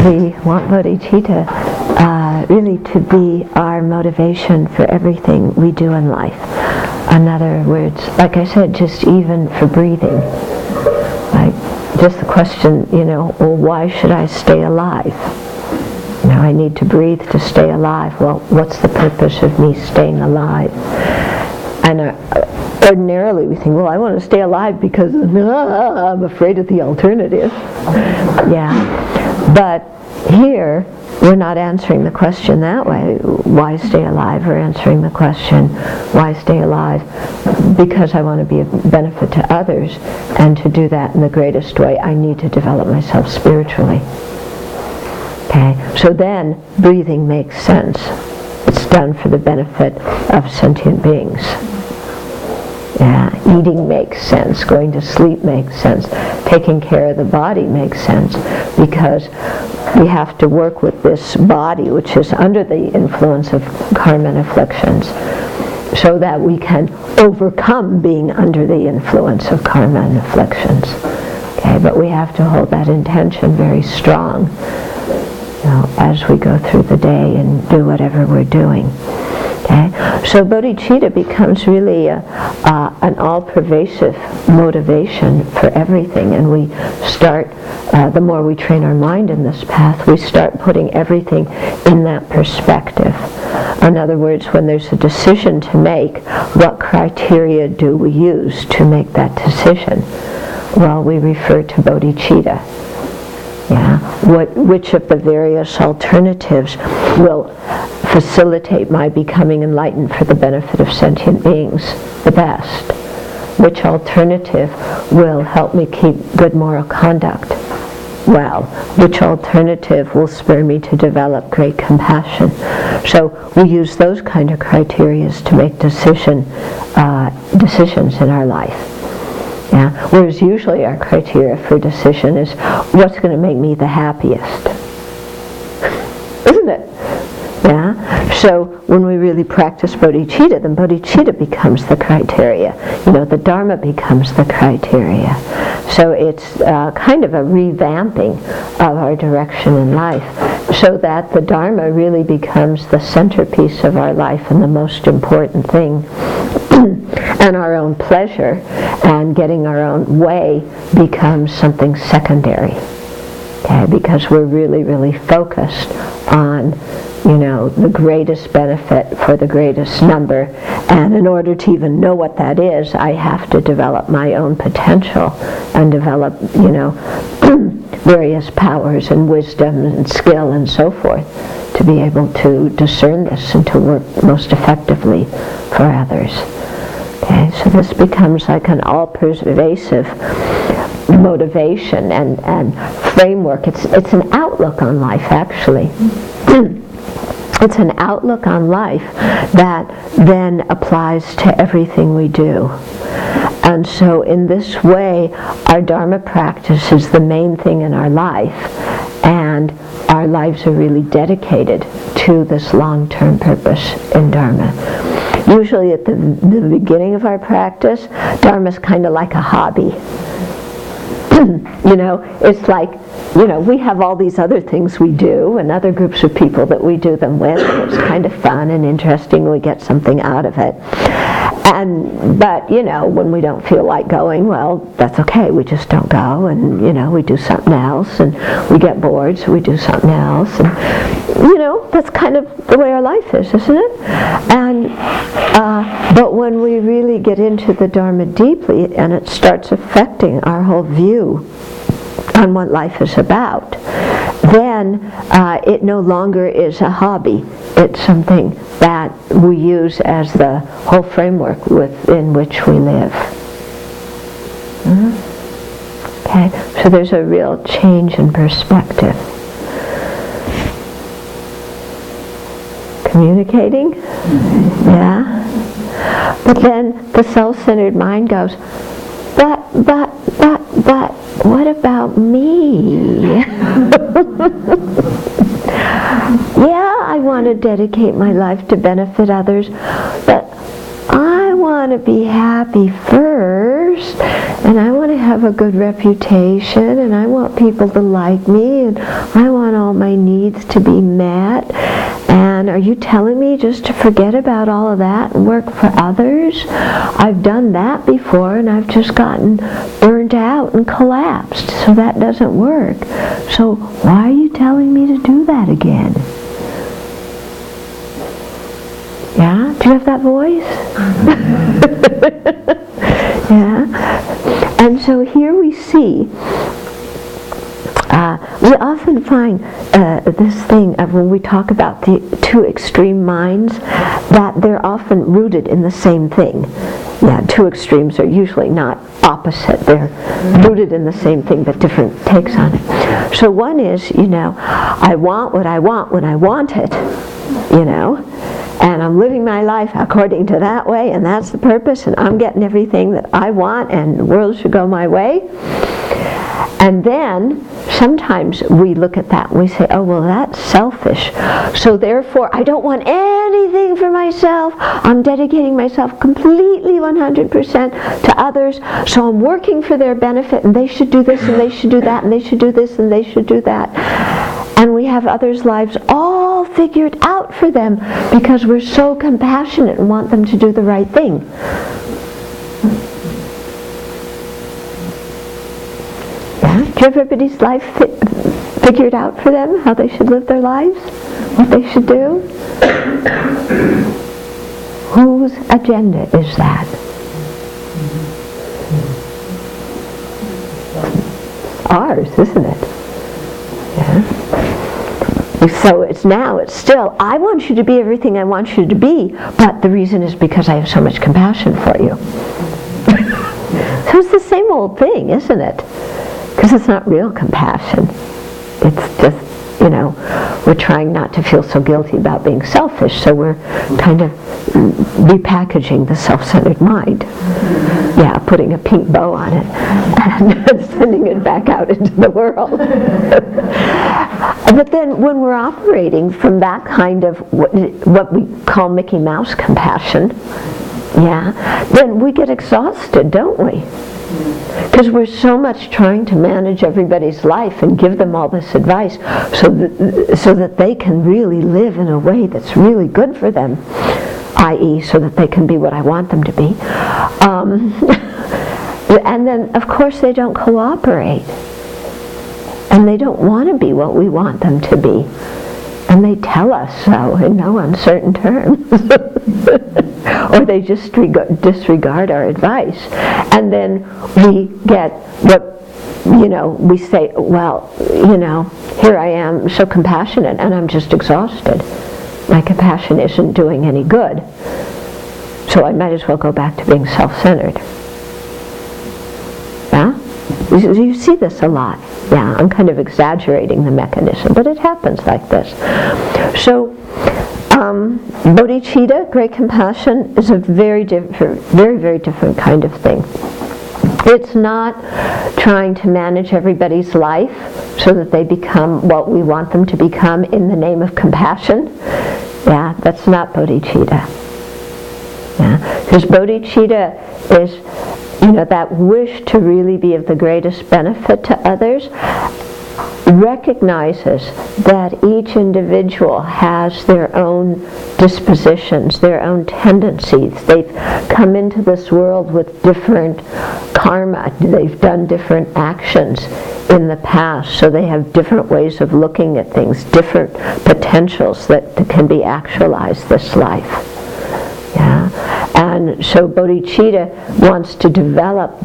we want bodhicitta really to be our motivation for everything we do in life. In other words, like I said, just even for breathing. Like, just the question, well, why should I stay alive? I need to breathe to stay alive. Well, what's the purpose of me staying alive? And ordinarily we think, well, I want to stay alive because I'm afraid of the alternative. Yeah. But here, we're not answering the question that way. Why stay alive? We're answering the question, why stay alive? Because I want to be a benefit to others, and to do that in the greatest way, I need to develop myself spiritually. Okay, so then breathing makes sense. It's done for the benefit of sentient beings. Yeah, eating makes sense. Going to sleep makes sense. Taking care of the body makes sense, because we have to work with this body, which is under the influence of karma and afflictions, so that we can overcome being under the influence of karma and afflictions. Okay, but we have to hold that intention very strong, as we go through the day and do whatever we're doing. Okay, so bodhicitta becomes really an all-pervasive motivation for everything, and we start, the more we train our mind in this path, we start putting everything in that perspective. In other words, when there's a decision to make, what criteria do we use to make that decision? Well, we refer to bodhicitta. Yeah, which of the various alternatives will facilitate my becoming enlightened for the benefit of sentient beings the best? Which alternative will help me keep good moral conduct well? Which alternative will spur me to develop great compassion? So we use those kind of criteria to make decisions in our life. Yeah. Whereas usually our criteria for decision is, what's going to make me the happiest? Isn't it? Yeah. So when we really practice bodhicitta, then bodhicitta becomes the criteria. The Dharma becomes the criteria. So it's kind of a revamping of our direction in life, so that the Dharma really becomes the centerpiece of our life and the most important thing. And our own pleasure and getting our own way becomes something secondary. Okay, because we're really, really focused on, the greatest benefit for the greatest number. And in order to even know what that is, I have to develop my own potential and develop, various powers and wisdom and skill and so forth to be able to discern this and to work most effectively for others. Okay, so this becomes like an all-pervasive motivation and framework. It's an outlook on life, actually. It's an outlook on life that then applies to everything we do. And so in this way, our Dharma practice is the main thing in our life, and our lives are really dedicated to this long-term purpose in Dharma. Usually at the beginning of our practice, Dharma is kind of like a hobby. It's like, we have all these other things we do and other groups of people that we do them with, and it's kind of fun and interesting, we get something out of it. But when we don't feel like going, well, that's okay, we just don't go, and we do something else, and we get bored, so we do something else, and that's kind of the way our life is, isn't it? And but when we really get into the Dharma deeply, and it starts affecting our whole view on what life is about, then it no longer is a hobby. It's something that we use as the whole framework within which we live. Mm-hmm. Okay, so there's a real change in perspective. Communicating? Yeah. But then the self-centered mind goes, but, what about me? Yeah, I want to dedicate my life to benefit others, but I I want to be happy first, and I want to have a good reputation, and I want people to like me, and I want all my needs to be met. And are you telling me just to forget about all of that and work for others? I've done that before, and I've just gotten burnt out and collapsed, so that doesn't work. So why are you telling me to do that again? Yeah? Do you have that voice? Yeah? And so here we see, we often find this thing of when we talk about the two extreme minds, that they're often rooted in the same thing. Yeah, two extremes are usually not opposite. They're rooted in the same thing, but different takes on it. So one is, I want what I want when I want it, and I'm living my life according to that way, and that's the purpose, and I'm getting everything that I want, and the world should go my way. And then sometimes we look at that and we say, oh, well, that's selfish. So therefore, I don't want anything for myself. I'm dedicating myself completely 100% to others. So I'm working for their benefit, and they should do this, and they should do that, and they should do this, and they should do that. And we have others' lives all figured out for them because we're so compassionate and want them to do the right thing. Yeah? Do you have everybody's life figured out for them, how they should live their lives? What they should do? Whose agenda is that? Ours, isn't it? Yeah. So it's still, I want you to be everything I want you to be, but the reason is because I have so much compassion for you. So it's the same old thing, isn't it? Because it's not real compassion. It's just, we're trying not to feel so guilty about being selfish, so we're kind of repackaging the self-centered mind. Yeah, putting a pink bow on it and sending it back out into the world. But then when we're operating from that kind of what we call Mickey Mouse compassion, then we get exhausted, don't we? Because we're so much trying to manage everybody's life and give them all this advice so that they can really live in a way that's really good for them, i.e. so that they can be what I want them to be. And then, of course, they don't cooperate. And they don't want to be what we want them to be. And they tell us so in no uncertain terms. Or they just disregard our advice. And then we get what, we say, well, here I am so compassionate and I'm just exhausted. My compassion isn't doing any good. So I might as well go back to being self-centered. Yeah? You see this a lot. Yeah, I'm kind of exaggerating the mechanism, but it happens like this. So, bodhicitta, great compassion, is a very different, very, very different kind of thing. It's not trying to manage everybody's life so that they become what we want them to become in the name of compassion. Yeah, that's not bodhicitta. Yeah, because bodhicitta is, that wish to really be of the greatest benefit to others, recognizes that each individual has their own dispositions, their own tendencies. They've come into this world with different karma. They've done different actions in the past, so they have different ways of looking at things, different potentials that can be actualized this life. Yeah. And so bodhicitta wants to develop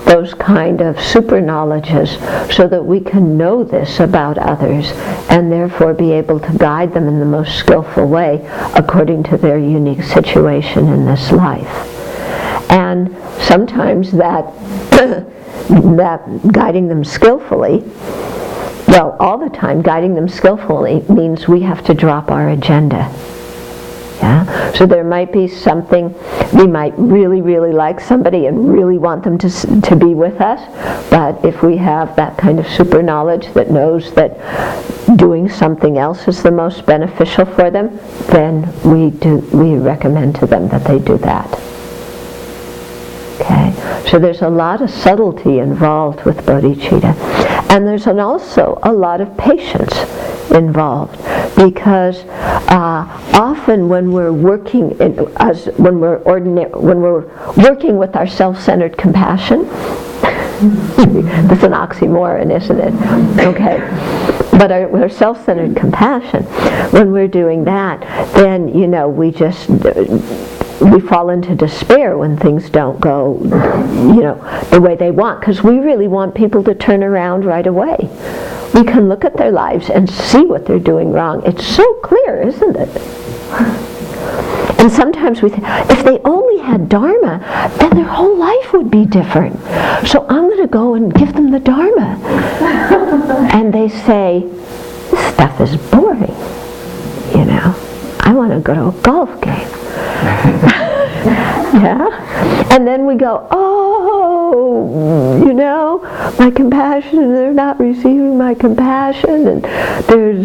those kind of super knowledges so that we can know this about others and therefore be able to guide them in the most skillful way according to their unique situation in this life. And sometimes that guiding them skillfully, well, all the time guiding them skillfully means we have to drop our agenda. Yeah? So there might be something, we might really, really like somebody and really want them to be with us, but if we have that kind of super knowledge that knows that doing something else is the most beneficial for them, then we recommend to them that they do that. Okay? So there's a lot of subtlety involved with bodhicitta. And there's also a lot of patience involved, because often when we're working when we're working with our self-centered compassion, that's an oxymoron, isn't it? Okay. But our self-centered compassion, when we're doing that, then we fall into despair when things don't go, the way they want, because we really want people to turn around right away. We can look at their lives and see what they're doing wrong. It's so clear, isn't it? And sometimes we think, if they only had Dharma, then their whole life would be different. So I'm going to go and give them the Dharma. And they say, this stuff is boring. I want to go to a golf game. Yeah? And then we go, my compassion, they're not receiving my compassion, and they're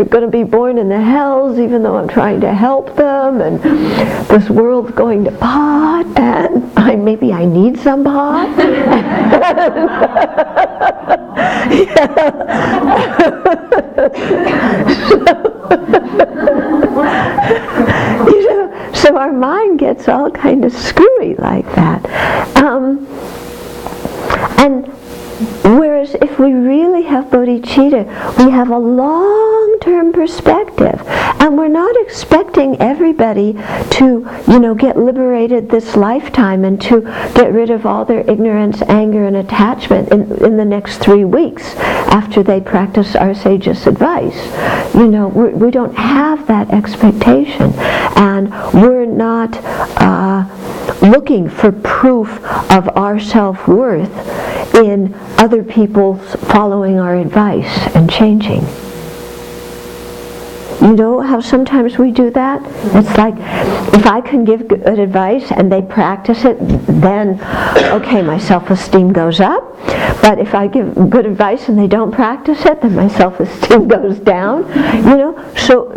going to be born in the hells even though I'm trying to help them, and this world's going to pot, and maybe I need some pot. So our mind gets all kind of screwy like that. And whereas if we really have bodhicitta, we have a long-term perspective, and we're not expecting everybody to, get liberated this lifetime and to get rid of all their ignorance, anger, and attachment in the next 3 weeks after they practice our sage's advice. We don't have that expectation, and we're not looking for proof of our self-worth in other people following our advice and changing. You know how sometimes we do that? It's like, if I can give good advice and they practice it, then, okay, my self-esteem goes up. But if I give good advice and they don't practice it, then my self-esteem goes down. So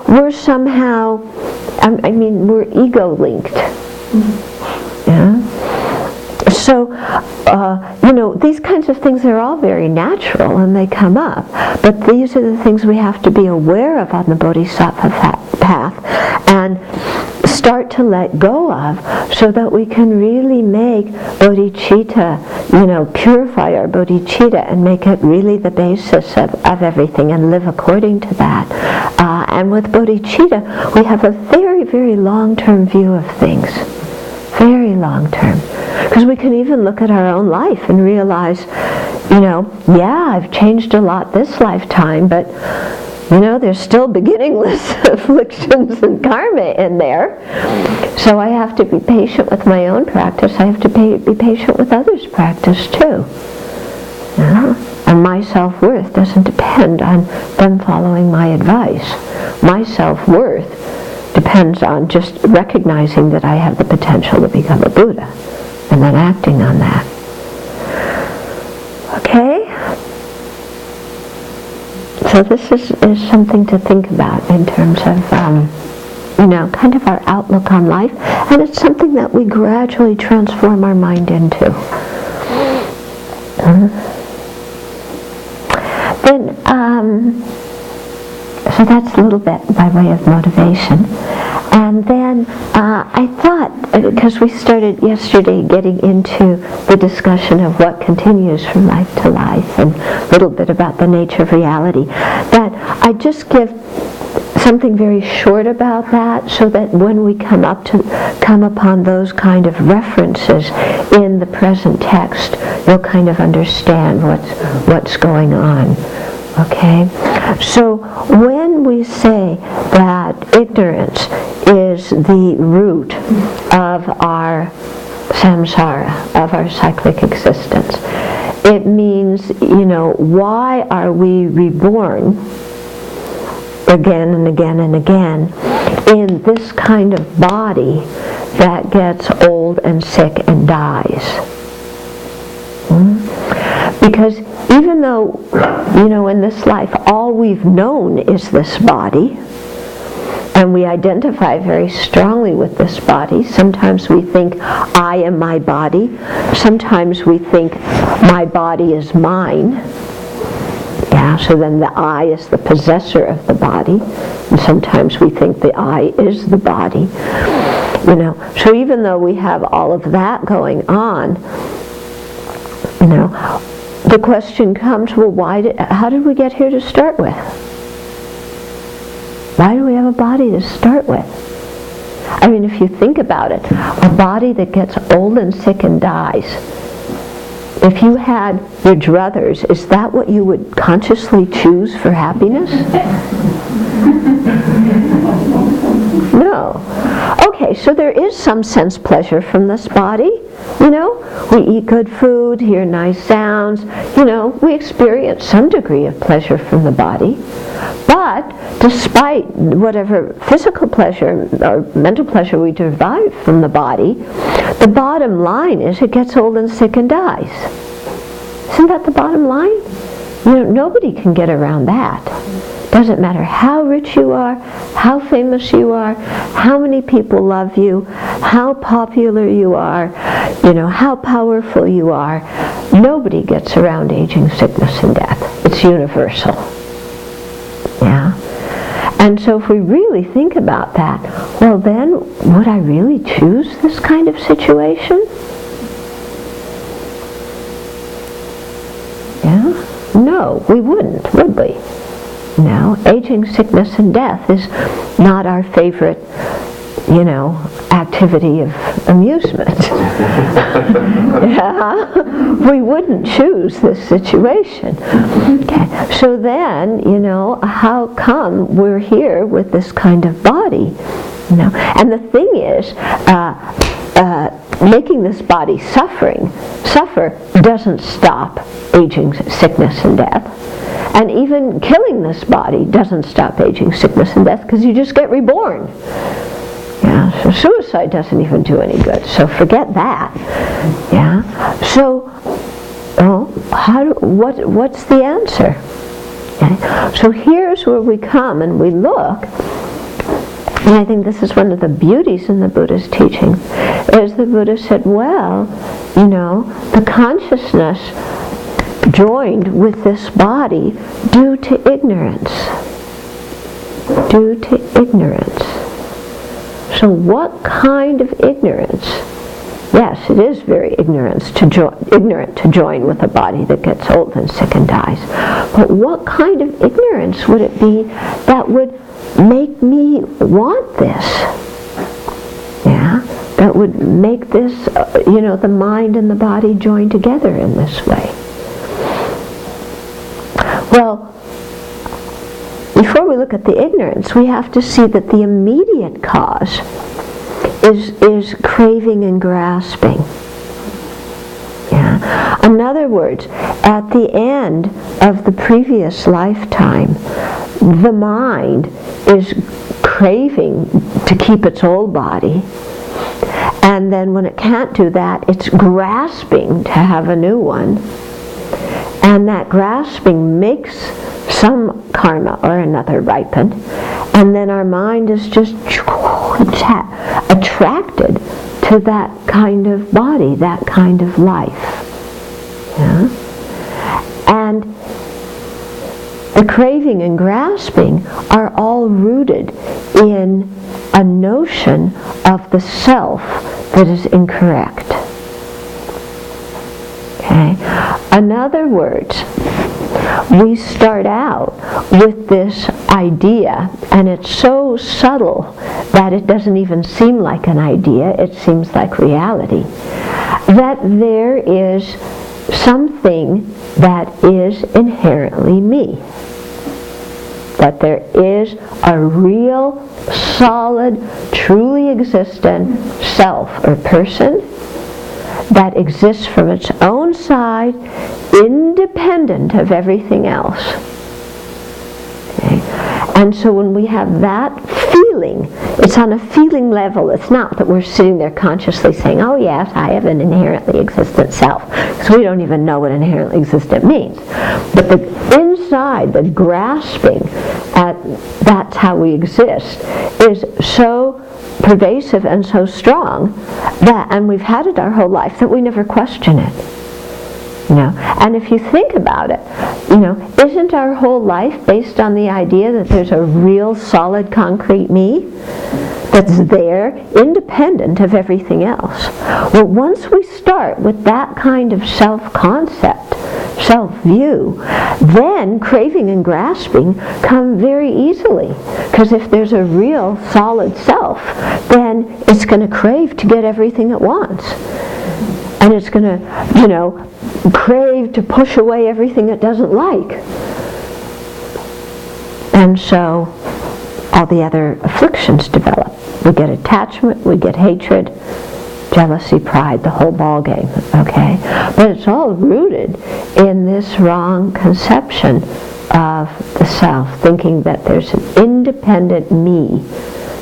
we're somehow, we're ego-linked. Yeah? So, these kinds of things are all very natural and they come up. But these are the things we have to be aware of on the Bodhisattva path and start to let go of, so that we can really make bodhicitta, purify our bodhicitta and make it really the basis of everything and live according to that. And with bodhicitta, we have a very, very long-term view of things. Very long-term. Because we can even look at our own life and realize, I've changed a lot this lifetime, but, there's still beginningless afflictions and karma in there. So I have to be patient with my own practice. I have to be patient with others' practice too. And my self-worth doesn't depend on them following my advice. My self-worth depends on just recognizing that I have the potential to become a Buddha, and then acting on that. Okay? So this is something to think about in terms of, kind of our outlook on life, and it's something that we gradually transform our mind into. So that's a little bit by way of motivation. And then I thought, because we started yesterday getting into the discussion of what continues from life to life and a little bit about the nature of reality, that I just give something very short about that, so that when we come upon those kind of references in the present text, you'll kind of understand what's going on. Okay? So when we say that ignorance is the root of our samsara, of our cyclic existence, it means, why are we reborn again and again and again in this kind of body that gets old and sick and dies. Because even though, in this life all we've known is this body, and we identify very strongly with this body. Sometimes we think, I am my body. Sometimes we think, my body is mine. Yeah, so then the I is the possessor of the body. And sometimes we think the I is the body. So even though we have all of that going on, the question comes, well, how did we get here to start with? Why do we have a body to start with? I mean, if you think about it, a body that gets old and sick and dies, if you had your druthers, is that what you would consciously choose for happiness? No. Okay, so there is some sense pleasure from this body. We eat good food, hear nice sounds. We experience some degree of pleasure from the body. But despite whatever physical pleasure or mental pleasure we derive from the body, the bottom line is it gets old and sick and dies. Isn't that the bottom line? Nobody can get around that. Doesn't matter how rich you are, how famous you are, how many people love you, how popular you are, how powerful you are. Nobody gets around aging, sickness, and death. It's universal. Yeah? And so if we really think about that, well then, would I really choose this kind of situation? Yeah? No, we wouldn't, would we? No, aging, sickness, and death is not our favorite, activity of amusement. Yeah? We wouldn't choose this situation. Okay. So then, how come we're here with this kind of body? And the thing is, making this body suffer doesn't stop aging, sickness, and death. And even killing this body doesn't stop aging, sickness, and death, because you just get reborn. Yeah, so suicide doesn't even do any good. So forget that. Yeah. So, what's the answer? Okay. So here's where we come and we look. And I think this is one of the beauties in the Buddha's teaching, is the Buddha said, well, the consciousness joined with this body due to ignorance. Due to ignorance. So what kind of ignorance? Yes, it is very ignorant to join with a body that gets old and sick and dies. But what kind of ignorance would it be that would make me want this? Yeah, that would make this, the mind and the body join together in this way. Well, before we look at the ignorance, we have to see that the immediate cause is craving and grasping. Yeah. In other words, at the end of the previous lifetime, the mind is craving to keep its old body, and then when it can't do that, it's grasping to have a new one. And that grasping makes some karma or another ripen, and then our mind is just attracted to that kind of body, that kind of life. Yeah? And the craving and grasping are all rooted in a notion of the self that is incorrect. Okay? In other words, we start out with this idea, and it's so subtle that it doesn't even seem like an idea, it seems like reality, that there is something that is inherently me. That there is a real, solid, truly existent self or person that exists from its own side, independent of everything else. Okay? And so when we have that feeling, it's on a feeling level. It's not that we're sitting there consciously saying, oh yes, I have an inherently existent self, because we don't even know what inherently existent means. But the inside, the grasping at that's how we exist, is so pervasive and so strong that, and we've had it our whole life, that we never question it. And if you think about it, isn't our whole life based on the idea that there's a real solid concrete me that's there, independent of everything else? Well, once we start with that kind of self-concept, self-view, then craving and grasping come very easily. Because if there's a real solid self, then it's going to crave to get everything it wants. And it's going to, crave to push away everything it doesn't like. And so all the other afflictions develop. We get attachment, we get hatred, jealousy, pride, the whole ball game, okay? But it's all rooted in this wrong conception of the self, thinking that there's an independent me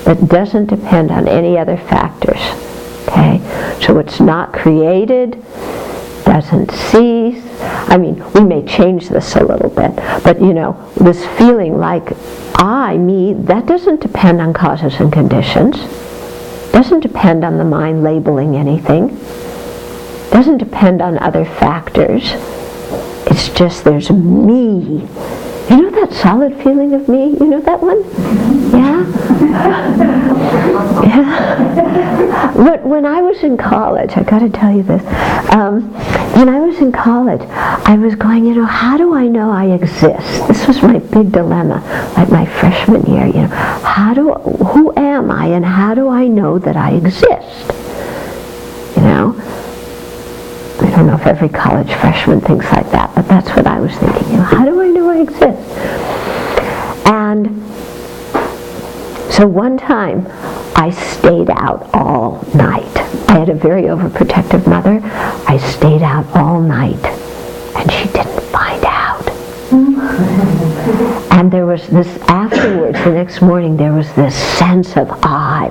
that doesn't depend on any other factors, okay? So it's not created, doesn't cease. I mean, we may change this a little bit, but this feeling like I, me, that doesn't depend on causes and conditions, doesn't depend on the mind labeling anything, doesn't depend on other factors. It's just there's me. You know that solid feeling of me? You know that one? Yeah? Yeah. When I was in college, I got to tell you this. When I was in college, I was going, how do I know I exist? This was my big dilemma, like my freshman year. Who am I, and how do I know that I exist? I don't know if every college freshman thinks like that, but that's what I was thinking. How do I know I exist? And so one time, I stayed out all night. I had a very overprotective mother. I stayed out all night, and she didn't find out. And there was this, afterwards, the next morning, there was this sense of I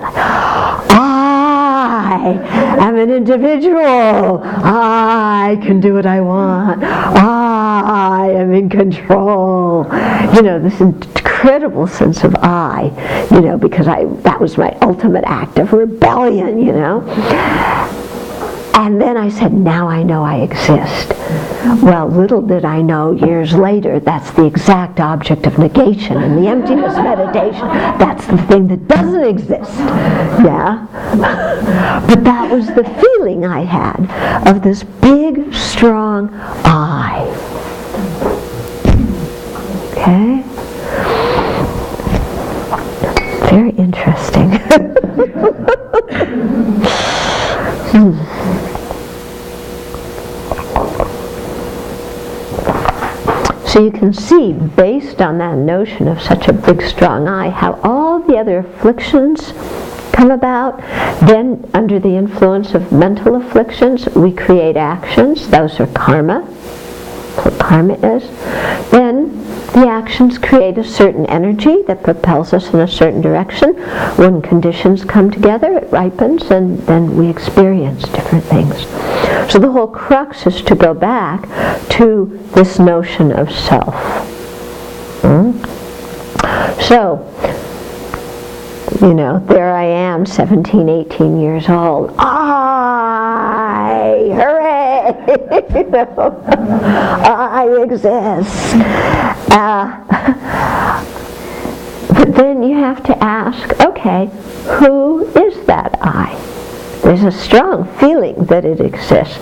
am an individual. I can do what I want. I am in control. This incredible sense of I, because that was my ultimate act of rebellion, And then I said, now I know I exist. Well, little did I know, years later, that's the exact object of negation in the emptiness meditation. That's the thing that doesn't exist. Yeah? But that was the feeling I had of this big, strong I. Okay? Very interesting. So you can see, based on that notion of such a big, strong I, how all the other afflictions come about. Then, under the influence of mental afflictions, we create actions. Those are karma. That's what karma is. Then, the actions create a certain energy that propels us in a certain direction. When conditions come together, it ripens, and then we experience different things. So the whole crux is to go back to this notion of self. So, there I am, 17, 18 years old. Hooray! I exist. But then you have to ask, okay, who is that I? There's a strong feeling that it exists.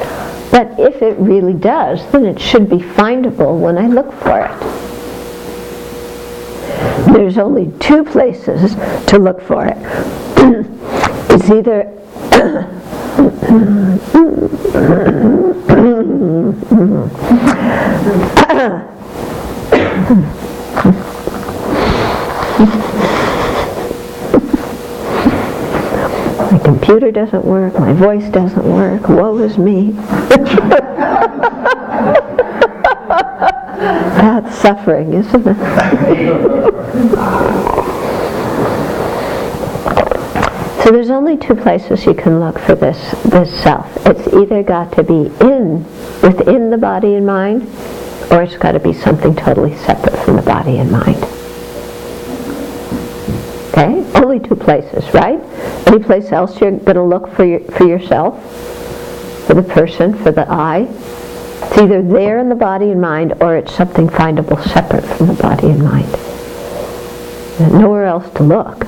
But if it really does, then it should be findable when I look for it. There's only two places to look for it. It's either my computer doesn't work, my voice doesn't work, woe is me. That's suffering, isn't it? So there's only two places you can look for this self. It's either got to be within the body and mind, or it's got to be something totally separate from the body and mind. Okay? Only two places, right? Any place else you're going to look for yourself, for the person, for the I? It's either there in the body and mind, or it's something findable separate from the body and mind. There's nowhere else to look.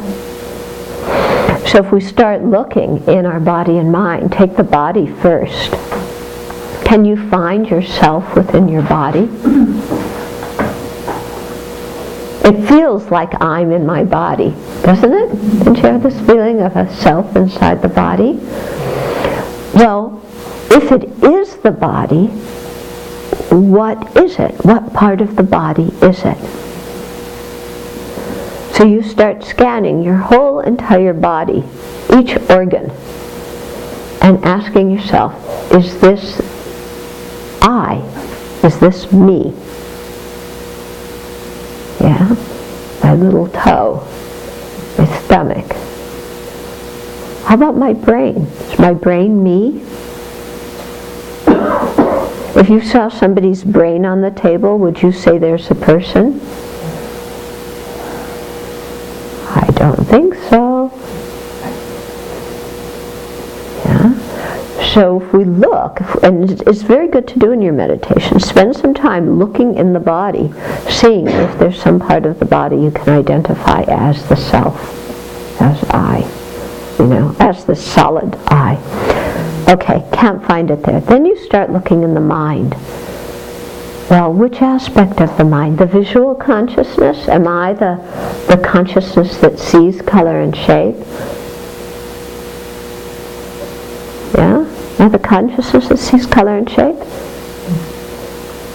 So if we start looking in our body and mind, take the body first. Can you find yourself within your body? It feels like I'm in my body, doesn't it? Don't you have this feeling of a self inside the body? Well, if it is the body, what is it? What part of the body is it? So you start scanning your whole entire body, each organ, and asking yourself, is this I? Is this me? Yeah? My little toe, my stomach. How about my brain? Is my brain me? If you saw somebody's brain on the table, would you say there's a person? I don't think so. Yeah. So if we look, and it's very good to do in your meditation, spend some time looking in the body, seeing if there's some part of the body you can identify as the self, as I, as the solid I. Okay, can't find it there. Then you start looking in the mind. Well, which aspect of the mind? The visual consciousness? Am I the consciousness that sees color and shape? Yeah? Am I the consciousness that sees color and shape?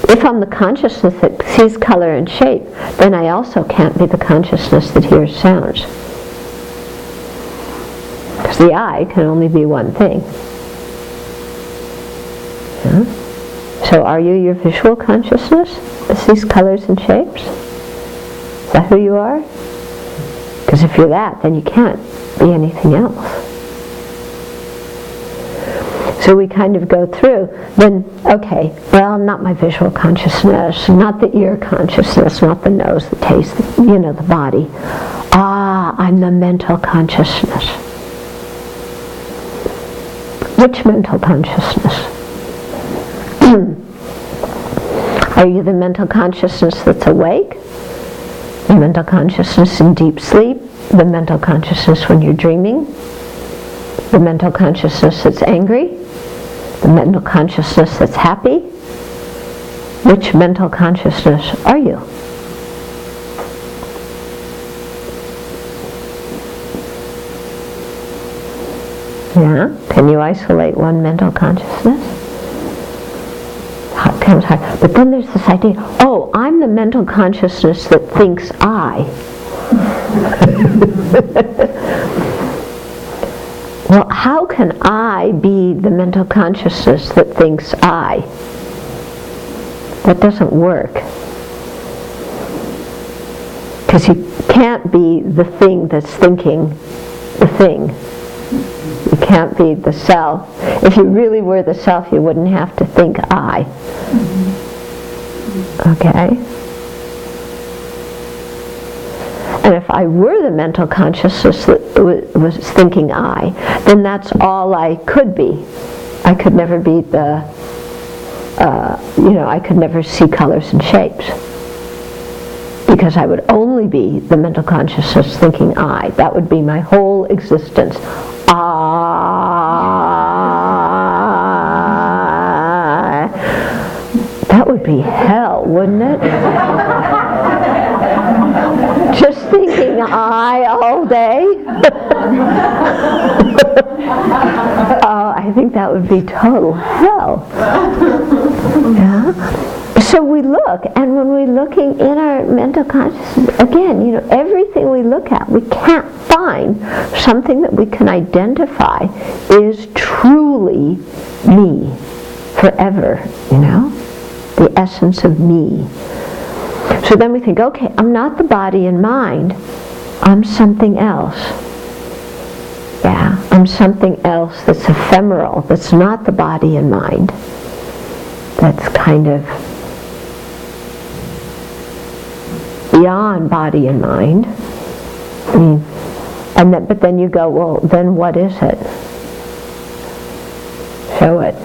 If I'm the consciousness that sees color and shape, then I also can't be the consciousness that hears sounds. Because the I can only be one thing. Yeah? So are you your visual consciousness that sees colors and shapes? Is that who you are? Because if you're that, then you can't be anything else. So we kind of go through, then, okay, well, not my visual consciousness, not the ear consciousness, not the nose, the taste, the body. I'm the mental consciousness. Which mental consciousness? Are you the mental consciousness that's awake? The mental consciousness in deep sleep? The mental consciousness when you're dreaming? The mental consciousness that's angry? The mental consciousness that's happy? Which mental consciousness are you? Yeah? Can you isolate one mental consciousness? But then there's this idea, I'm the mental consciousness that thinks I. Well, how can I be the mental consciousness that thinks I? That doesn't work. Because you can't be the thing that's thinking the thing. You can't be the self. If you really were the self, you wouldn't have to think I. Okay? And if I were the mental consciousness that was thinking I, then that's all I could be. I could never be I could never see colors and shapes. Because I would only be the mental consciousness thinking I. That would be my whole existence. That would be hell, wouldn't it? Just thinking I all day? I think that would be total hell. Yeah? So we look, and when we're looking in our mental consciousness, again, everything we look at, we can't find something that we can identify is truly me forever, the essence of me. So then we think, okay, I'm not the body and mind, I'm something else. Yeah? from something else that's ephemeral, that's not the body and mind, that's kind of beyond body and mind. But then you go, well, then what is it? Show it.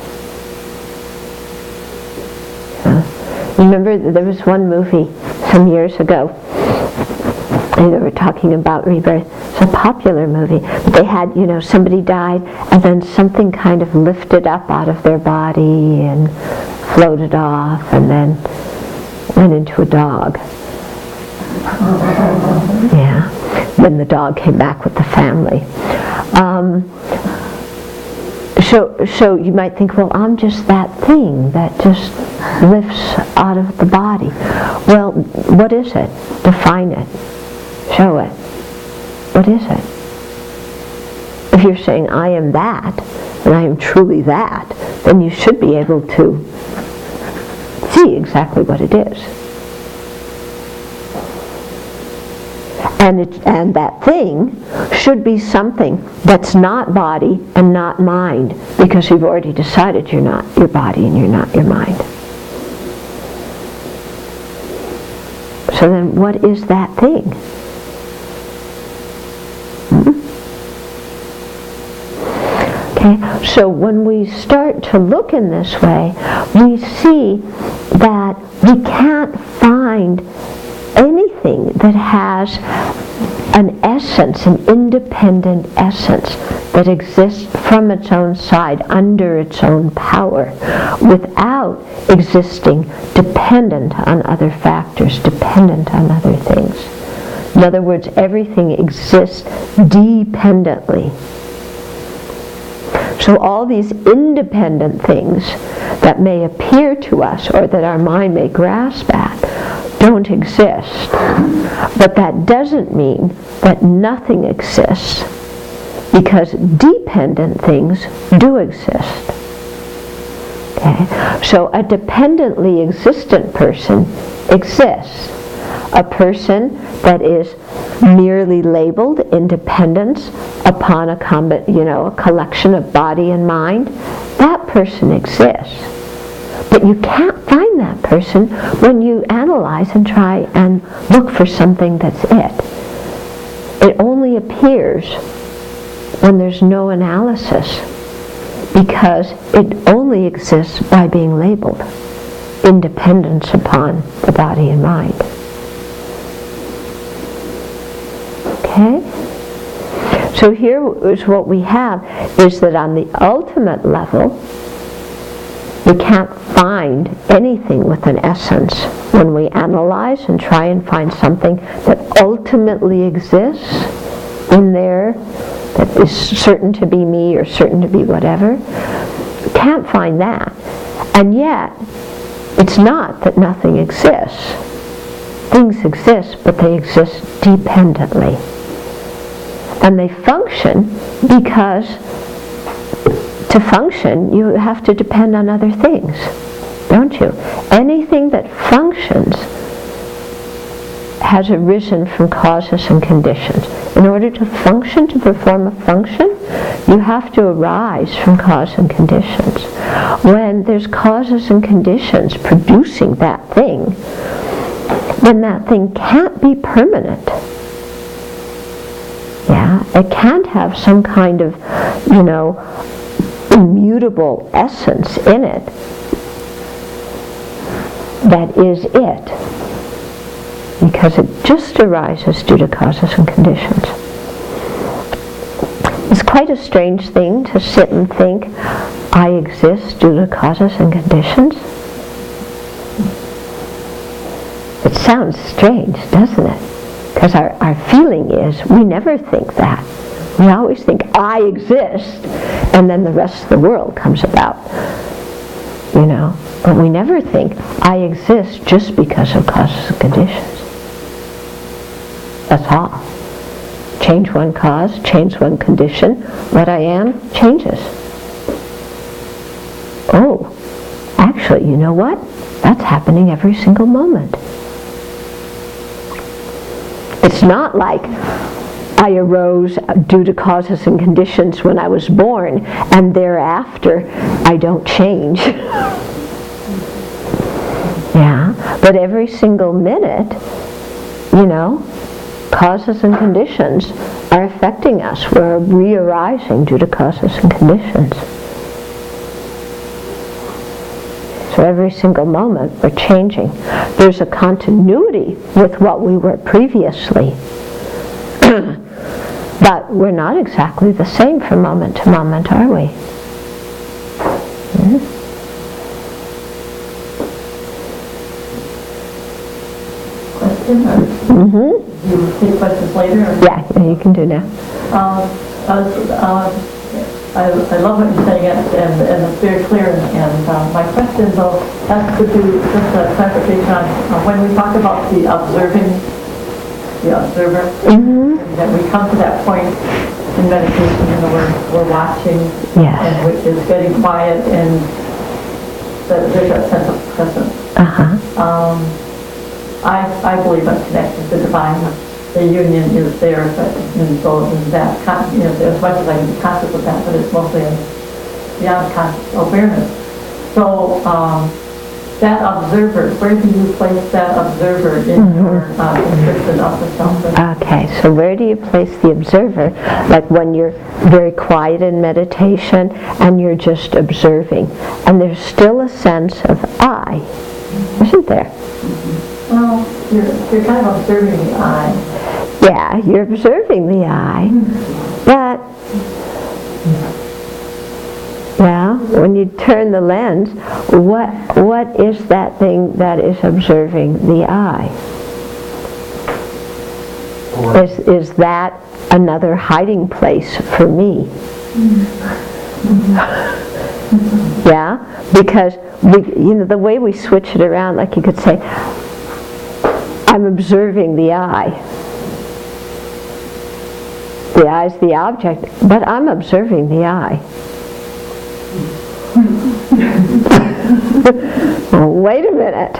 Remember, there was one movie some years ago, and they were talking about rebirth. It's a popular movie. But they had, somebody died, and then something kind of lifted up out of their body and floated off, and then went into a dog. Yeah. Then the dog came back with the family. So you might think, well, I'm just that thing that just lifts out of the body. Well, what is it? Define it. Show it. What is it? If you're saying, I am that, and I am truly that, then you should be able to see exactly what it is. And that thing should be something that's not body and not mind, because you've already decided you're not your body and you're not your mind. So then what is that thing? Okay, so when we start to look in this way, we see that we can't find anything that has an essence, an independent essence that exists from its own side, under its own power, without existing dependent on other factors, dependent on other things. In other words, everything exists dependently. So all these independent things that may appear to us, or that our mind may grasp at, don't exist. But that doesn't mean that nothing exists, because dependent things do exist. Okay? So a dependently existent person exists. A person that is merely labeled independence upon a collection of body and mind, that person exists. But you can't find that person when you analyze and try and look for something that's it. It only appears when there's no analysis, because it only exists by being labeled independence upon the body and mind. Okay? So here is what we have, is that on the ultimate level, we can't find anything with an essence when we analyze and try and find something that ultimately exists in there, that is certain to be me or certain to be whatever. Can't find that. And yet, it's not that nothing exists. Things exist, but they exist dependently. And they function because to function, you have to depend on other things, don't you? Anything that functions has arisen from causes and conditions. In order to function, to perform a function, you have to arise from cause and conditions. When there's causes and conditions producing that thing, then that thing can't be permanent. Yeah, it can't have some kind of, immutable essence in it that is it, because it just arises due to causes and conditions. It's quite a strange thing to sit and think, I exist due to causes and conditions. It sounds strange, doesn't it? Because our feeling is we never think that. We always think I exist, and then the rest of the world comes about. But we never think I exist just because of causes and conditions. That's all. Change one cause, change one condition, what I am changes. Oh, actually, you know what? That's happening every single moment. It's not like I arose due to causes and conditions when I was born, and thereafter I don't change. Yeah, but every single minute, causes and conditions are affecting us. We're re-arising due to causes and conditions. So every single moment we're changing. There's a continuity with what we were previously. But we're not exactly the same from moment to moment, are we? Mm-hmm. Question? Mm-hmm. You take questions later? Yeah, you can do now. I love what you're saying, and it's very clear. And my question, though, has to do just a clarification on when we talk about the observer, Mm-hmm. that we come to that point in meditation, we're watching, yes. and which is getting quiet, and there's that sense of presence. Uh-huh. I believe I'm connected to the divine. The union is there, but and so in that, as much as I can be conscious of that, but it's mostly beyond conscious awareness. So that observer, where do you place that observer in your description of the self? Okay, so where do you place the observer? Like when you're very quiet in meditation and you're just observing, and there's still a sense of I, isn't there? Well, you're kind of observing the I. Yeah, you're observing the I, but when you turn the lens, what is that thing that is observing the I? Is that another hiding place for me? Yeah, because the way we switch it around, like you could say, I'm observing the I. The I is the object, but I'm observing the I. Wait a minute.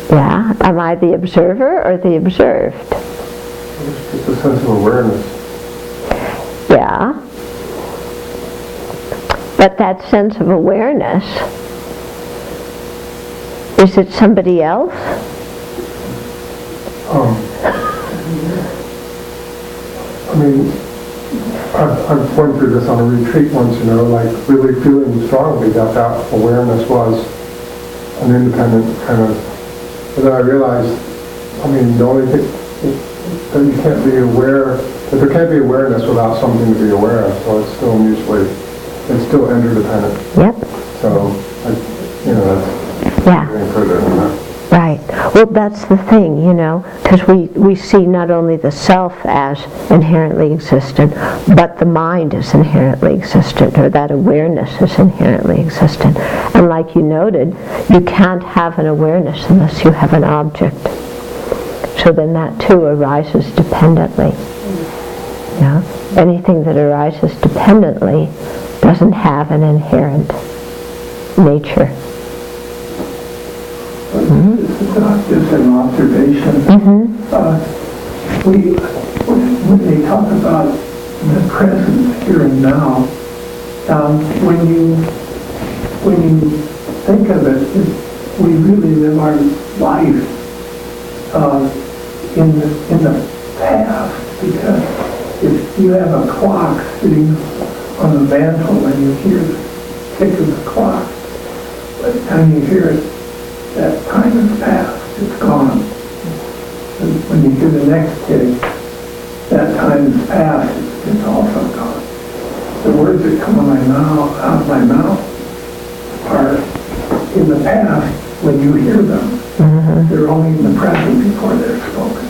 Yeah, am I the observer or the observed? It's just a sense of awareness. Yeah. But that sense of awareness, is it somebody else? I mean, I've went through this on a retreat once, like really feeling strongly that awareness was an independent kind of, but then I realized, the only thing that you can't be aware, that there can't be awareness without something to be aware of, so it's still it's still interdependent. Yep. So, that's getting further than that. Right. Well, that's the thing, because we see not only the self as inherently existent, but the mind is inherently existent, or that awareness is inherently existent. And like you noted, you can't have an awareness unless you have an object. So then that too arises dependently. Yeah? Anything that arises dependently doesn't have an inherent nature. It's not just an observation. When they talk about the present here and now, when you think of it, we really live our life in the past, because if you have a clock sitting on the mantle and you hear the tick of the clock, by the time you hear it, that time has passed, it's gone. And when you hear the next tick, that time has passed, it's also gone. The words that come out of my mouth are in the past when you hear them. They're only in the present before they're spoken.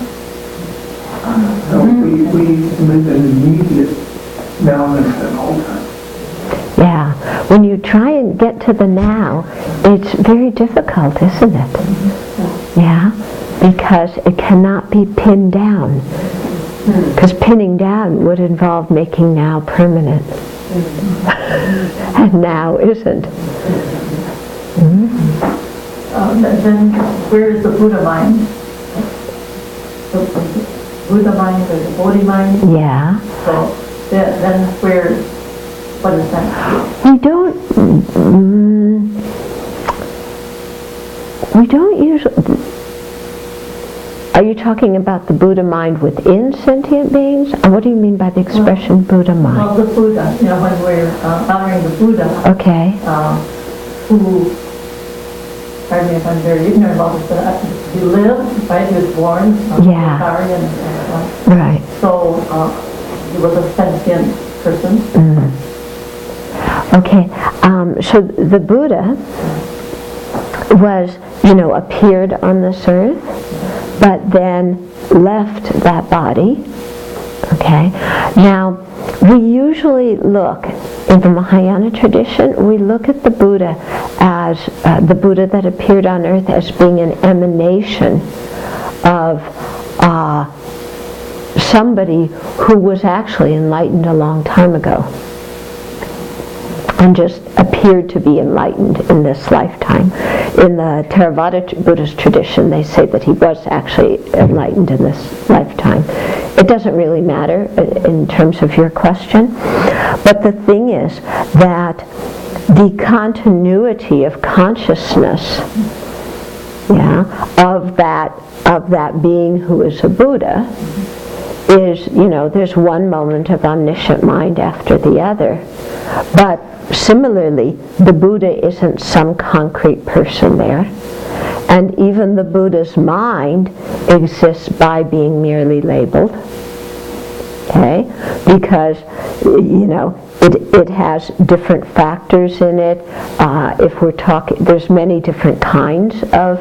So we live in immediate nowness at all times. Yeah, when you try and get to the now, it's very difficult, isn't it? Yeah, because it cannot be pinned down. Because pinning down would involve making now permanent. And now isn't. Then where is the Buddha mind? The Buddha mind, there's a Bodhi mind. Yeah. So then where, what is that? We don't usually. Are you talking about the Buddha mind within sentient beings? And what do you mean by the expression Buddha mind? Well, the Buddha, when we're honoring the Buddha, Okay. who, pardon me if I'm very ignorant about this, but he lived, right? He was born, Yeah. and Right. so he was a sentient person. Okay. So the Buddha was, appeared on this earth, but then left that body. Okay. Now, we usually look, in the Mahayana tradition, we look at the Buddha as, the Buddha that appeared on earth as being an emanation of somebody who was actually enlightened a long time ago and just appeared to be enlightened in this lifetime. In the Theravada Buddhist tradition, they say that he was actually enlightened in this lifetime. It doesn't really matter in terms of your question, but the thing is that the continuity of consciousness, of that being who is a Buddha, is, there's one moment of omniscient mind after the other. But similarly, the Buddha isn't some concrete person there. And even the Buddha's mind exists by being merely labeled. Okay? Because, it has different factors in it. If we're talking, there's many different kinds of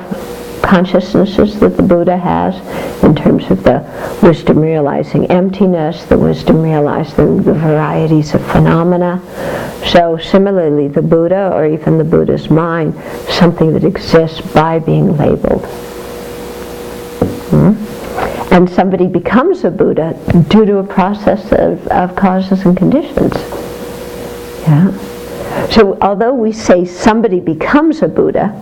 consciousnesses that the Buddha has, in terms of the wisdom realizing emptiness, the wisdom realizing the varieties of phenomena. So similarly, the Buddha, or even the Buddha's mind, something that exists by being labeled. And somebody becomes a Buddha due to a process of causes and conditions. Yeah. So although we say somebody becomes a Buddha,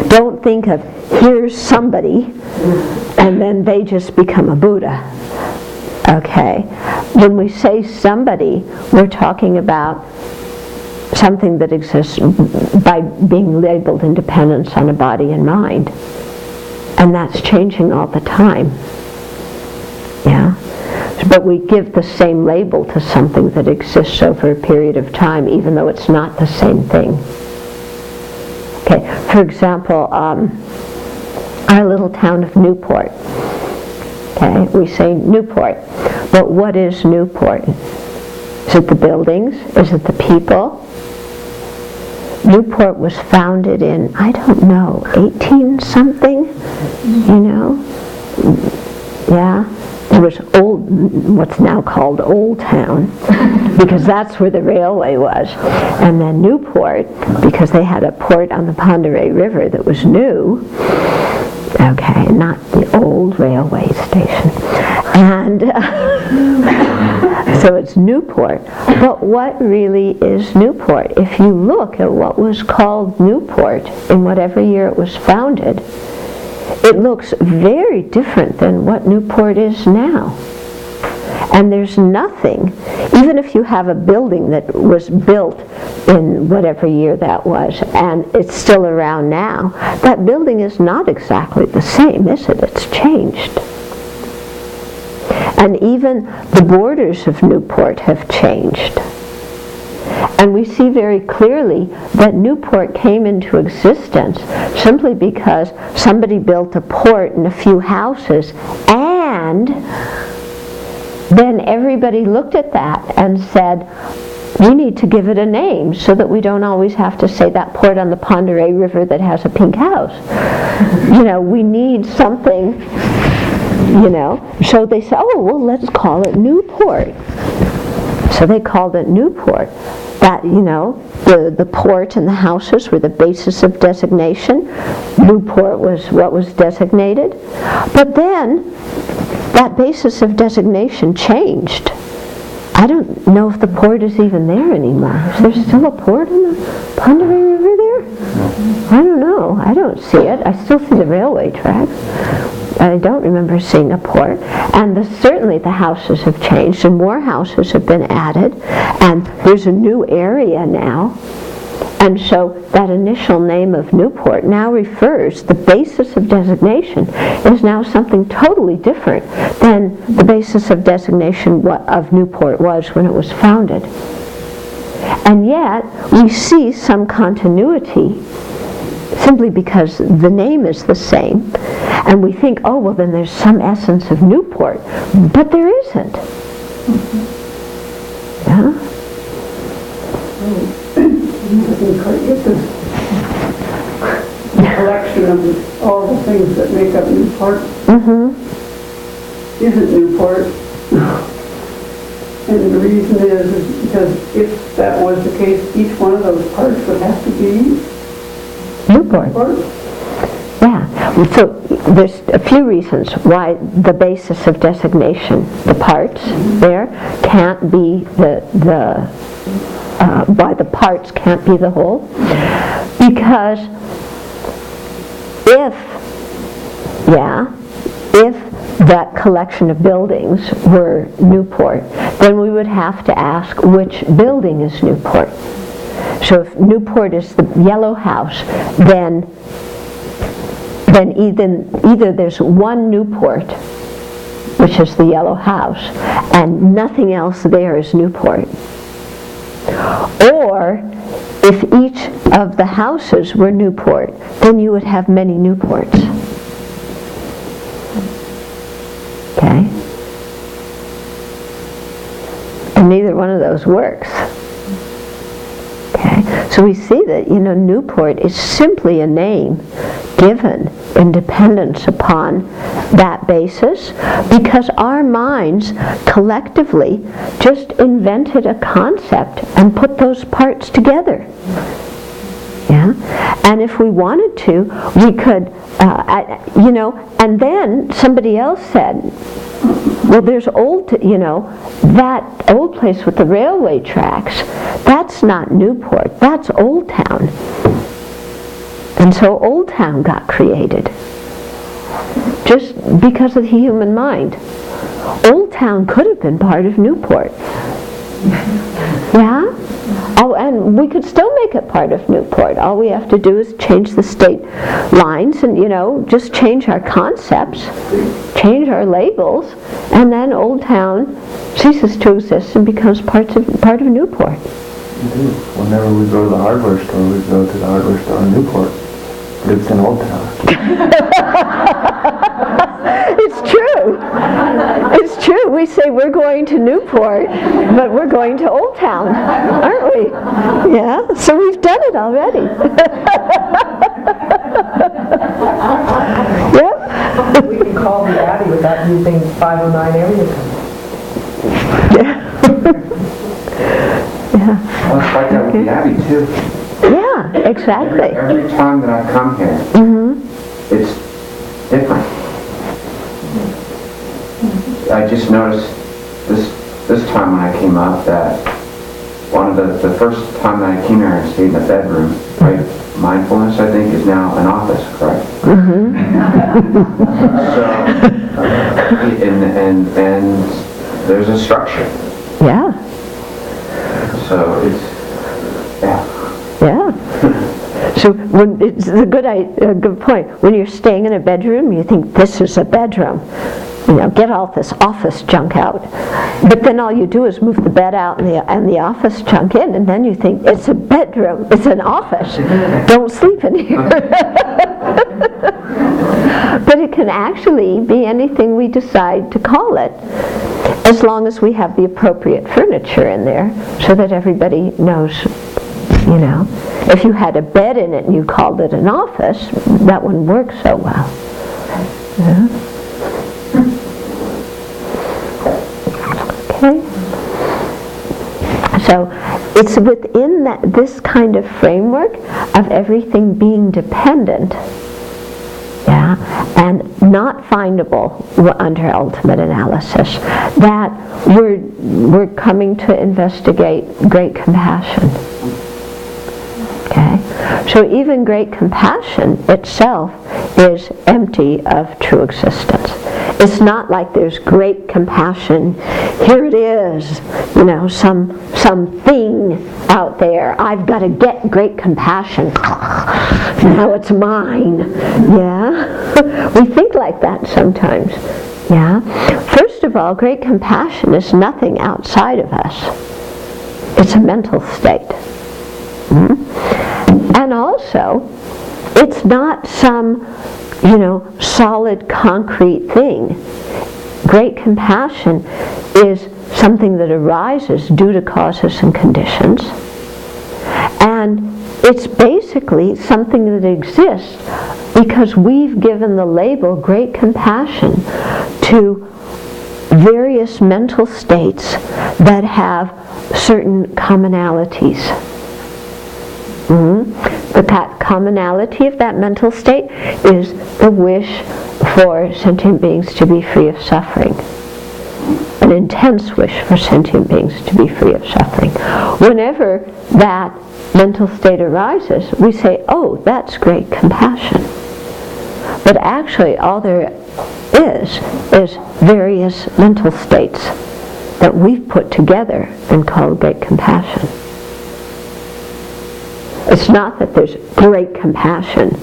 don't think of here's somebody and then they just become a Buddha. Okay? When we say somebody, we're talking about something that exists by being labeled in dependence on a body and mind. And that's changing all the time. Yeah? But we give the same label to something that exists over a period of time, even though it's not the same thing. Okay, for example, our little town of Newport. Okay, we say Newport. But what is Newport? Is it the buildings? Is it the people? Newport was founded in, 18-something, Yeah. It was what's now called Old Town, because that's where the railway was. And then Newport, because they had a port on the Ponderay River that was new, okay, not the old railway station. And so it's Newport. But what really is Newport? If you look at what was called Newport in whatever year it was founded, it looks very different than what Newport is now. And there's nothing, even if you have a building that was built in whatever year that was, and it's still around now, that building is not exactly the same, is it? It's changed. And even the borders of Newport have changed. And we see very clearly that Newport came into existence simply because somebody built a port and a few houses, and then everybody looked at that and said, we need to give it a name so that we don't always have to say that port on the Ponderay River that has a pink house. We need something, So they said, let's call it Newport. So they called it Newport. That, the port and the houses were the basis of designation. Newport was what was designated. But then, that basis of designation changed. I don't know if the port is even there anymore. Is there still a port in the Ponderay River there? I don't know. I don't see it. I still see the railway tracks. I don't remember seeing a port. And certainly the houses have changed, and more houses have been added, and there's a new area now. And so that initial name of Newport now refers, the basis of designation is now something totally different than the basis of designation of Newport was when it was founded. And yet, we see some continuity simply because the name is the same. And we think, oh, well, then there's some essence of Newport. But there isn't. Yeah? Get this collection of all the things that make up Newport. Isn't Newport. And the reason is because if that was the case, each one of those parts would have to be Newport. Yeah. So there's a few reasons why the basis of designation, the parts there, can't be why the parts can't be the whole. Because if that collection of buildings were Newport, then we would have to ask which building is Newport. So if Newport is the yellow house, then either there's one Newport, which is the yellow house, and nothing else there is Newport. Or if each of the houses were Newport, then you would have many Newports. Okay? And neither one of those works. Okay? So we see that, Newport is simply a name given in dependence upon that basis, because our minds collectively just invented a concept and put those parts together. Yeah? And if we wanted to, we could, and then somebody else said, well, there's that old place with the railway tracks, that's not Newport, that's Old Town. And so Old Town got created, just because of the human mind. Old Town could have been part of Newport. Yeah? Oh, and we could still make it part of Newport. All we have to do is change the state lines and, just change our concepts, change our labels, and then Old Town ceases to exist and becomes part of Newport. Whenever we go to the hardware store, we go to the hardware store in Newport. But it's in Old Town. It's true. It's true. We say we're going to Newport, but we're going to Old Town, aren't we? Yeah. So we've done it already. Yep. We can call the Abbey without using 509 area code. Yeah. Well, it's like that with the Abbey, too. Yeah, exactly. Every time that I come here, it's different. I just noticed this time when I came up that one of the first time that I came here and stayed in the bedroom, right? Mindfulness, I think, is now an office, correct? So, and there's a structure. Yeah. So it's, Yeah. So it's a good point. When you're staying in a bedroom, you think this is a bedroom. Get all this office junk out. But then all you do is move the bed out and the office junk in, and then you think it's a bedroom, it's an office. Don't sleep in here. But it can actually be anything we decide to call it, as long as we have the appropriate furniture in there, so that everybody knows. If you had a bed in it and you called it an office, that wouldn't work so well. Yeah. Okay. So it's within this kind of framework of everything being dependent, and not findable under ultimate analysis, that we're coming to investigate great compassion. Okay? So even great compassion itself is empty of true existence. It's not like there's great compassion, here it is, some thing out there, I've got to get great compassion, now it's mine, yeah? We think like that sometimes, yeah? First of all, great compassion is nothing outside of us. It's a mental state. And also, it's not some, solid, concrete thing. Great compassion is something that arises due to causes and conditions. And it's basically something that exists because we've given the label great compassion to various mental states that have certain commonalities. But commonality of that mental state is the wish for sentient beings to be free of suffering. An intense wish for sentient beings to be free of suffering. Whenever that mental state arises, we say, oh, that's great compassion. But actually all there is various mental states that we've put together and called great compassion. It's not that there's great compassion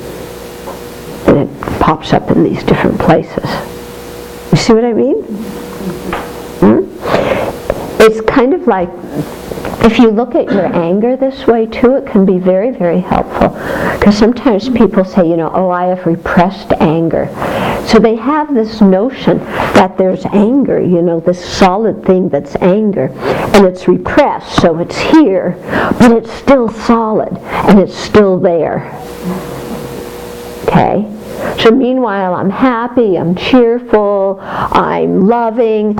and it pops up in these different places. You see what I mean? It's kind of like, if you look at your anger this way too, it can be very, very helpful. Because sometimes people say, oh, I have repressed anger. So they have this notion that there's anger, this solid thing that's anger, and it's repressed, so it's here, but it's still solid, and it's still there. Okay? So meanwhile, I'm happy, I'm cheerful, I'm loving,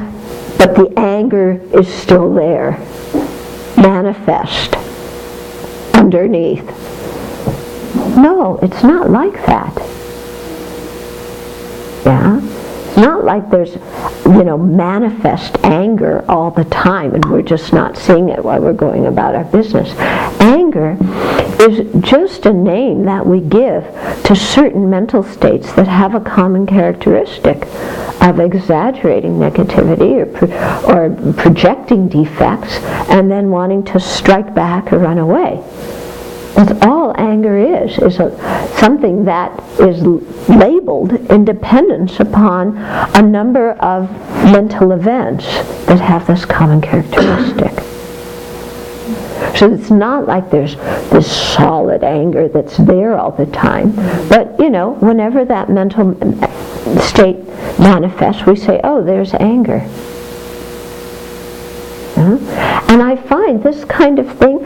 but the anger is still there, manifest underneath. No, it's not like that. Yeah? It's not like there's, manifest anger all the time and we're just not seeing it while we're going about our business. Anger is just a name that we give to certain mental states that have a common characteristic of exaggerating negativity or projecting defects and then wanting to strike back or run away. That's all anger is something that is labeled in dependence upon a number of mental events that have this common characteristic. So it's not like there's this solid anger that's there all the time, but whenever that mental state manifests, we say, oh, there's anger. And I find this kind of thing,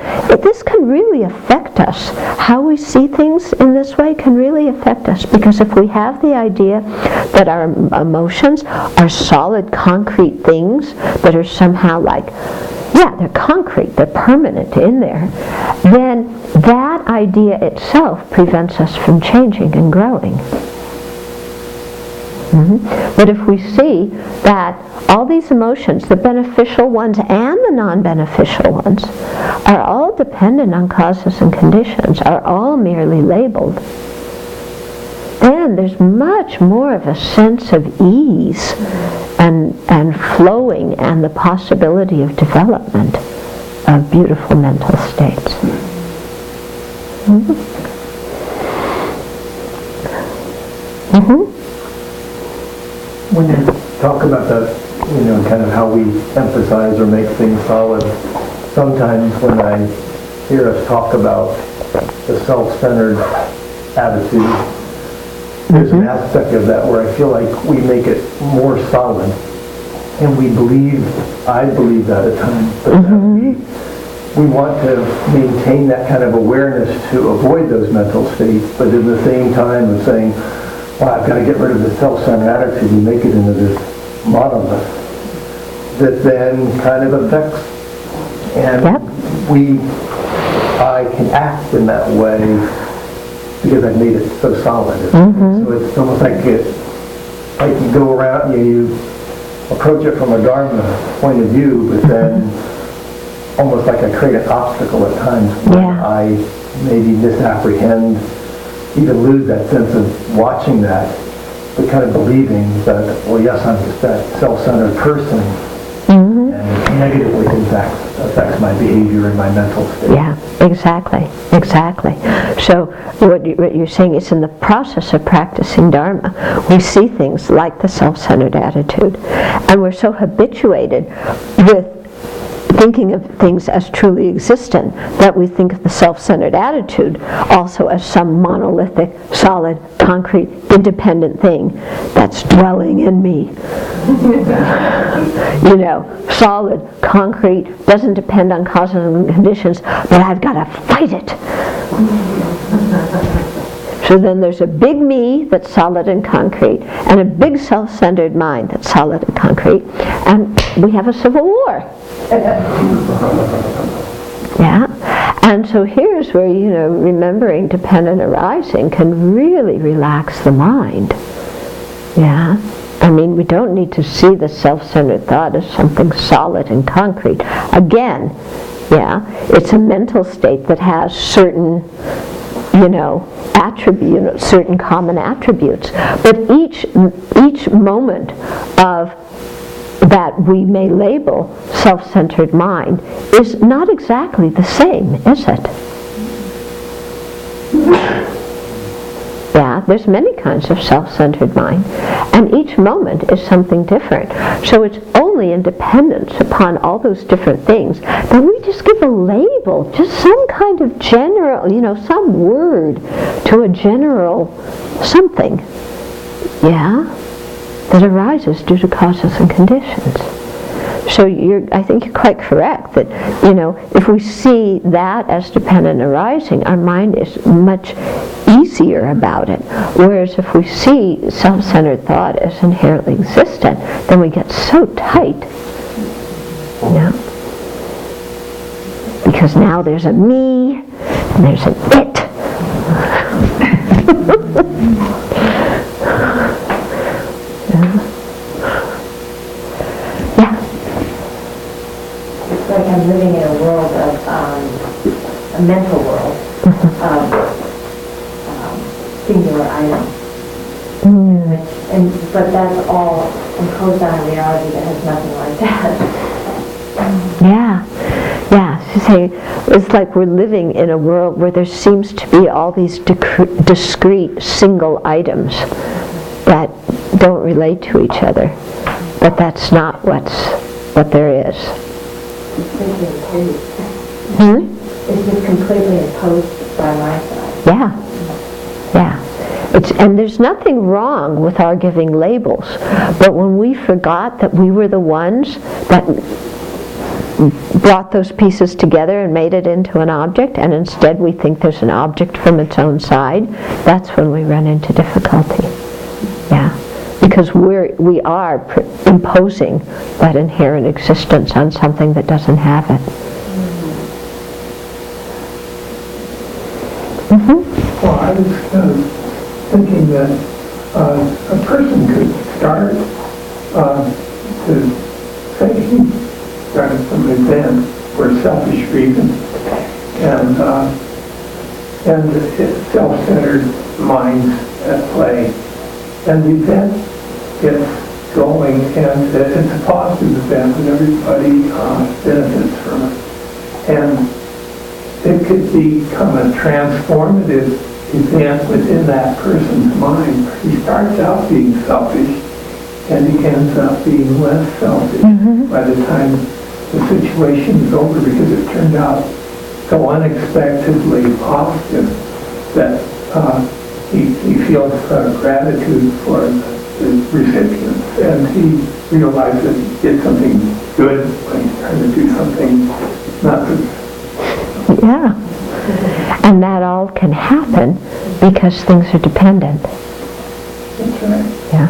this can really affect us. How we see things in this way can really affect us, because if we have the idea that our emotions are solid, concrete things that are somehow like, they're concrete, they're permanent in there, then that idea itself prevents us from changing and growing. But if we see that all these emotions, the beneficial ones and the non-beneficial ones, are all dependent on causes and conditions, are all merely labeled, then there's much more of a sense of ease and flowing and the possibility of development of beautiful mental states. When you talk about that, kind of how we emphasize or make things solid, sometimes when I hear us talk about the self-centered attitude, there's an aspect of that where I feel like we make it more solid, and I believe that at times, but that we want to maintain that kind of awareness to avoid those mental states, but at the same time of saying, well, I've got to get rid of the self-centered attitude and make it into this monolith that then kind of affects, and I can act in that way because I've made it so solid. So it's almost like you go around, you approach it from a Dharma point of view, but then almost like I create an obstacle at times when I maybe misapprehend, even lose that sense of watching that, but kind of believing that, well, yes, I'm just that self-centered person, and it negatively affects my behavior and my mental state. Yeah, exactly. So what you're saying is, in the process of practicing Dharma, we see things like the self-centered attitude, and we're so habituated with thinking of things as truly existent that we think of the self-centered attitude also as some monolithic, solid, concrete, independent thing that's dwelling in me. Solid, concrete, doesn't depend on causes and conditions, but I've got to fight it. So then there's a big me that's solid and concrete, and a big self-centered mind that's solid and concrete, and we have a civil war. Yeah, and so here's where, remembering dependent arising can really relax the mind. Yeah, I mean, we don't need to see the self-centered thought as something solid and concrete. Again, yeah, it's a mental state that has certain, certain common attributes. But each moment of that we may label self-centered mind is not exactly the same, is it? Yeah, there's many kinds of self-centered mind, and each moment is something different. So it's only in dependence upon all those different things that we just give a label, just some kind of general, some word to a general something, yeah, that arises due to causes and conditions. So I think you're quite correct that, if we see that as dependent arising, our mind is much easier about it. Whereas if we see self-centered thought as inherently existent, then we get so tight. Yeah. Because now there's a me, and there's an it. It's like I'm living in a world of, a mental world of singular items. But that's all imposed on a reality that has nothing like that. Yeah. So it's like we're living in a world where there seems to be all these discrete single items that don't relate to each other. But that's not what there is. Completely imposed. It's just completely imposed by my side. Yeah. And there's nothing wrong with our giving labels, but when we forgot that we were the ones that brought those pieces together and made it into an object, and instead we think there's an object from its own side, that's when we run into difficulty. Yeah. Because we are imposing that inherent existence on something that doesn't have it. Well, I was thinking that a person could start to say he started some event for selfish reasons, and self-centered minds at play, and the event gets going, and it's a positive event, and everybody benefits from it, and it could become a transformative event within that person's mind. He starts out being selfish, and he ends up being less selfish by the time the situation is over, because it turned out so unexpectedly positive that he feels gratitude for the recipients, and he realizes that he did something good when he's trying to do something not good. Yeah. And that all can happen because things are dependent. That's right. Yeah.